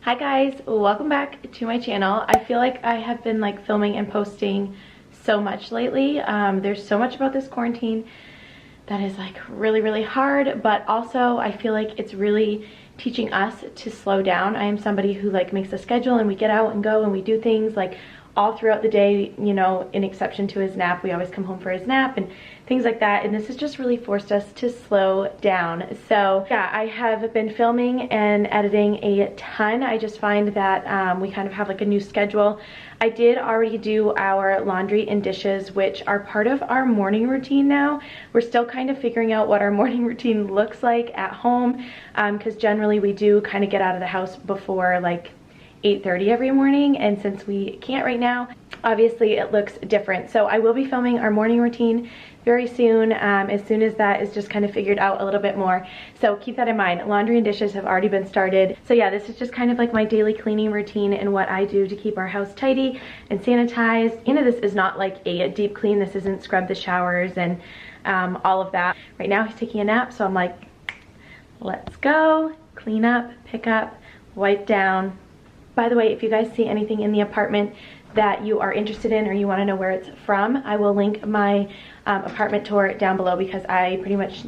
Hi guys, welcome back to my channel. I feel like I have been filming and posting so much lately. There's so much about this quarantine that is really hard, but also I feel like it's really teaching us to slow down. I am somebody who makes a schedule and we get out and go and we do things all throughout the day, you know, in exception to his nap. We always come home for his nap and things like that, and this has just really forced us to slow down. So yeah, I have been filming and editing a ton. I just find that we kind of have a new schedule. I did already do our laundry and dishes, which are part of our morning routine now. We're still kind of figuring out what our morning routine looks like at home, because generally we do kind of get out of the house before 8:30 every morning, and since we can't right now, obviously it looks different. So I will be filming our morning routine very soon, as soon as that is just kind of figured out a little bit more. So keep that in mind. Laundry and dishes have already been started. So yeah, this is just kind of my daily cleaning routine and what I do to keep our house tidy and sanitized. You know, this is not a deep clean. This isn't scrub the showers and all of that. Right now he's taking a nap, so I'm like, let's go, clean up, pick up, wipe down. By the way, if you guys see anything in the apartment that you are interested in or you want to know where it's from, I will link my apartment tour down below, because I pretty much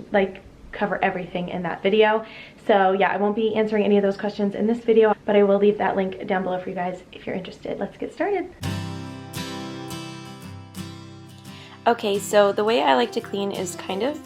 cover everything in that video. So yeah, I won't be answering any of those questions in this video, but I will leave that link down below for you guys if you're interested. Let's get started. Okay, so the way I like to clean is kind of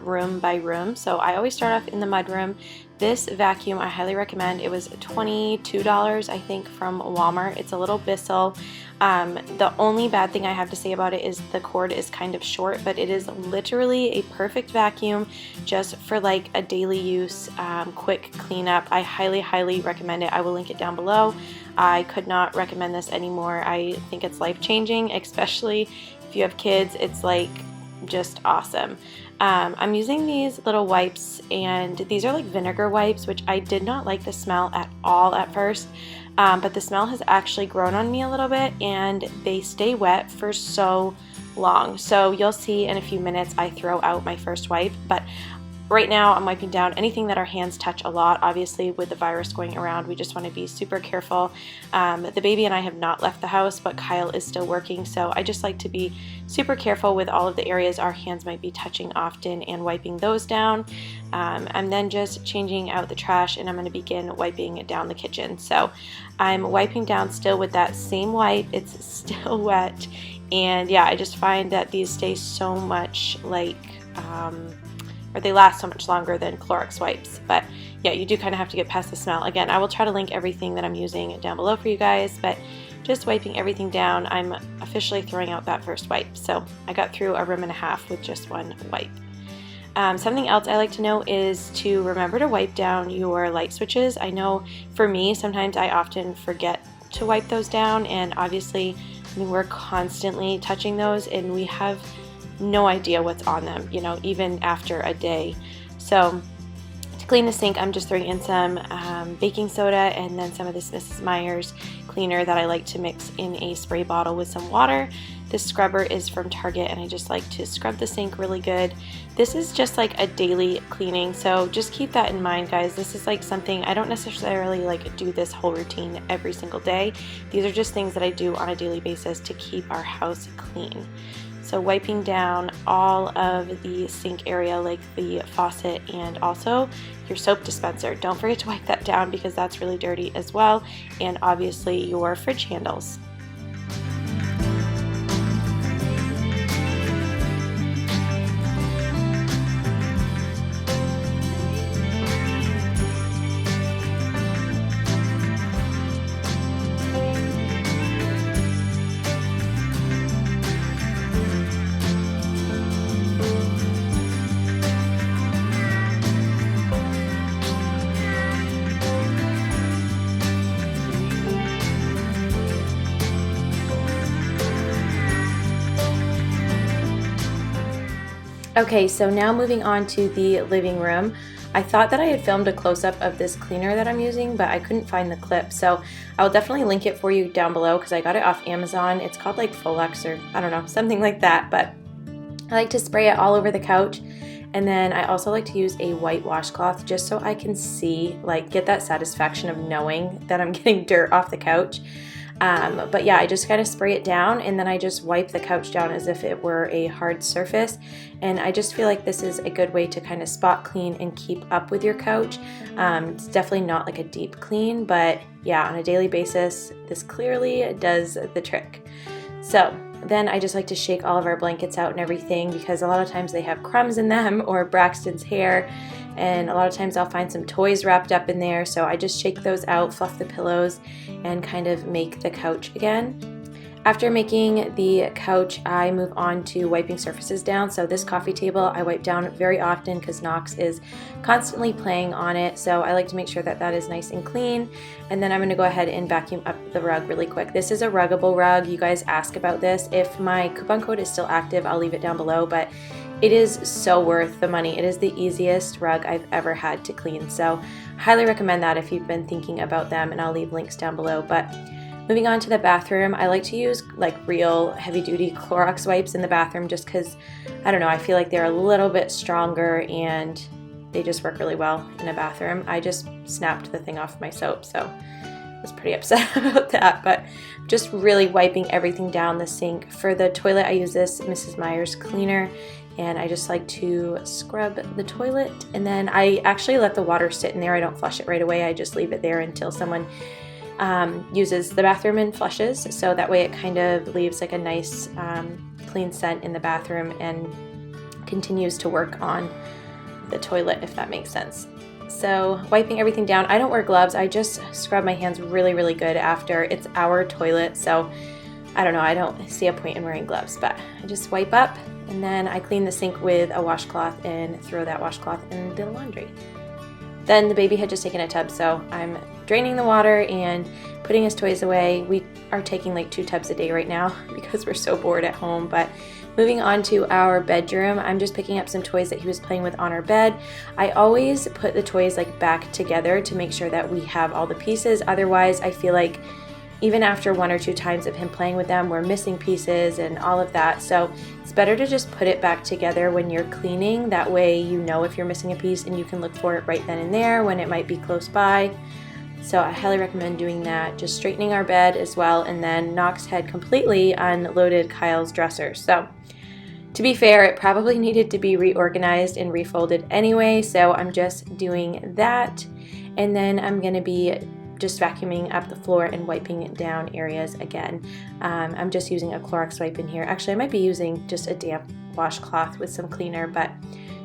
room by room. So I always start off in the mud room. This vacuum I highly recommend. It was $22 I think from Walmart. It's a little Bissell. The only bad thing I have to say about it is the cord is kind of short, but it is literally a perfect vacuum just for a daily use, quick cleanup. I highly recommend it. I will link it down below. I could not recommend this anymore. I think it's life-changing, especially if you have kids. It's just awesome. I'm using these little wipes, and these are vinegar wipes, which I did not like the smell at all at first, but the smell has actually grown on me a little bit, and they stay wet for so long. So you'll see in a few minutes I throw out my first wipe, but right now I'm wiping down anything that our hands touch a lot. Obviously, with the virus going around, we just want to be super careful. The baby and I have not left the house, but Kyle is still working, so I just like to be super careful with all of the areas our hands might be touching often and wiping those down. I'm then just changing out the trash, and I'm going to begin wiping down the kitchen. So I'm wiping down still with that same wipe. It's still wet, and yeah, I just find that these stay so much or they last so much longer than Clorox wipes. But yeah, you do kind of have to get past the smell. Again, I will try to link everything that I'm using down below for you guys, but just wiping everything down, I'm officially throwing out that first wipe. So I got through a room and a half with just one wipe. Something else I like to know is to remember to wipe down your light switches. I know for me, sometimes I often forget to wipe those down, and obviously, I mean, we're constantly touching those, and we have no idea what's on them, you know, even after a day. So to clean the sink, I'm just throwing in some baking soda and then some of this Mrs. Meyer's cleaner that I like to mix in a spray bottle with some water. This scrubber is from Target, and I just like to scrub the sink really good. This is just a daily cleaning, so just keep that in mind, guys. This is something I don't necessarily do this whole routine every single day. These are just things that I do on a daily basis to keep our house clean. So wiping down all of the sink area, like the faucet and also your soap dispenser. Don't forget to wipe that down, because that's really dirty as well, and obviously your fridge handles. Okay, so now moving on to the living room. I thought that I had filmed a close-up of this cleaner that I'm using, but I couldn't find the clip, so I will definitely link it for you down below, because I got it off Amazon. It's called Folex, or I don't know, something like that, but I like to spray it all over the couch, And then I also like to use a white washcloth just so I can see, like, get that satisfaction of knowing that I'm getting dirt off the couch. But yeah, I just kind of spray it down, and then I just wipe the couch down as if it were a hard surface. And I just feel like this is a good way to kind of spot clean and keep up with your couch. It's definitely not like a deep clean, but yeah, on a daily basis, this clearly does the trick. So then I just like to shake all of our blankets out and everything, because a lot of times they have crumbs in them or Braxton's hair, and a lot of times I'll find some toys wrapped up in there, so I just shake those out, fluff the pillows, and kind of make the couch again. After making the couch, I move on to wiping surfaces down. So this coffee table I wipe down very often because Knox is constantly playing on it, so I like to make sure that that is nice and clean. And then I'm going to go ahead and vacuum up the rug really quick. This is a ruggable rug. You guys ask about this. If my coupon code is still active, I'll leave it down below, but it is so worth the money. It is the easiest rug I've ever had to clean, so highly recommend that if you've been thinking about them, and I'll leave links down below. But moving on to the bathroom, I like to use like real heavy-duty Clorox wipes in the bathroom just because, I don't know, I feel like they're a little bit stronger and they just work really well in a bathroom. I just snapped the thing off my soap, so I was pretty upset about that, but just really wiping everything down the sink. For the toilet, I use this Mrs. Meyer's cleaner, and I just like to scrub the toilet, and then I actually let the water sit in there. I don't flush it right away. I just leave it there until someone uses the bathroom and flushes, so that way it kind of leaves like a nice clean scent in the bathroom and continues to work on the toilet, if that makes sense. So wiping everything down, I don't wear gloves. I just scrub my hands really good after. It's our toilet, so I don't know, I don't see a point in wearing gloves, but I just wipe up, and then I clean the sink with a washcloth and throw that washcloth in the laundry. Then the baby had just taken a tub, so I'm draining the water and putting his toys away. We are taking like 2 tubs a day right now because we're so bored at home. But moving on to our bedroom, I'm just picking up some toys that he was playing with on our bed. I always put the toys like back together to make sure that we have all the pieces. Otherwise, I feel like even after 1 or 2 times of him playing with them, we're missing pieces and all of that. So it's better to just put it back together when you're cleaning. That way you know if you're missing a piece and you can look for it right then and there when it might be close by. So I highly recommend doing that. Just straightening our bed as well, and then Knox had completely unloaded Kyle's dresser. So to be fair, it probably needed to be reorganized and refolded anyway, so I'm just doing that. And then I'm going to be just vacuuming up the floor and wiping down areas again. I'm just using a Clorox wipe in here. Actually, I might be using just a damp washcloth with some cleaner, but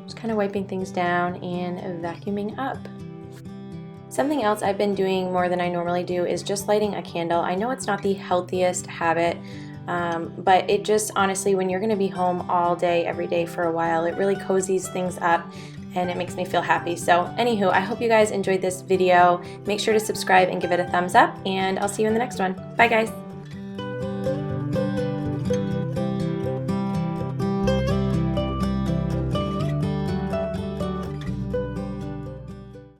just kind of wiping things down and vacuuming up. Something else I've been doing more than I normally do is just lighting a candle. I know it's not the healthiest habit, but it just honestly, when you're going to be home all day, every day for a while, it really cozies things up and it makes me feel happy. So anywho, I hope you guys enjoyed this video. Make sure to subscribe and give it a thumbs up, and I'll see you in the next one. Bye guys.